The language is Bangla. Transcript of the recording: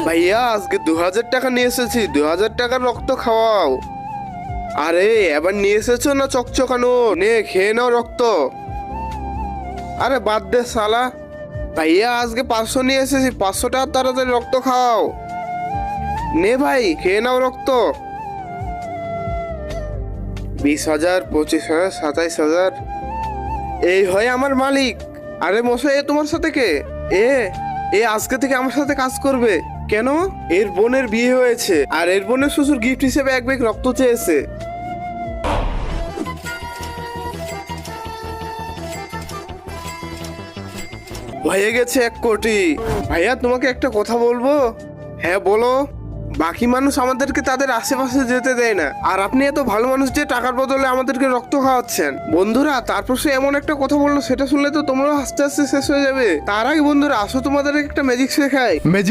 ভাইয়া আজকে 2000 টাকা নিয়ে এসেছি, 2000 টাকার রক্ত খাওয়াও। আরে এবার নিয়ে এসেছো না চকচকানো, নে খেয়ে নাও রক্ত। আরে বাদ দে শালা। ভাইয়া আজকে 500 নিয়ে এসেছি, 500 টাকার তাড়াতাড়ি রক্ত খাও। নে ভাই খেয়ে নাও রক্ত। 20,000, 25,000, 27,000, এই হয় আমার মালিক। আরে মশাই এ তোমার সাথে কে? এ এ আজকে থেকে আমার সাথে কাজ করবে। কেন? এর বোনের বিয়ে হয়েছে আর এর বোনের শ্বশুর গিফট হিসেবে 1 ব্যাগ রক্ত চেয়েছে। হয়ে গেছে 1 কোটি। ভাইয়া তোমাকে একটা কথা বলবো? হ্যাঁ বলো। বাকি মানুষ আমাদেরকে তাদের আশেপাশে যেতে দেয় না, আর আপনি এত ভালো মানুষ যে টাকার বদলে আমাদেরকে রক্ত খাওয়াচ্ছেন। বন্ধুরা তারপর সে এমন একটা কথা বললো, সেটা শুনলে তো তোমরাও হাসতে হাসতে শেষ হয়ে যাবে। তার আগে বন্ধুরা আসো তোমাদের একটা ম্যাজিক শেখাই। ম্যাজিক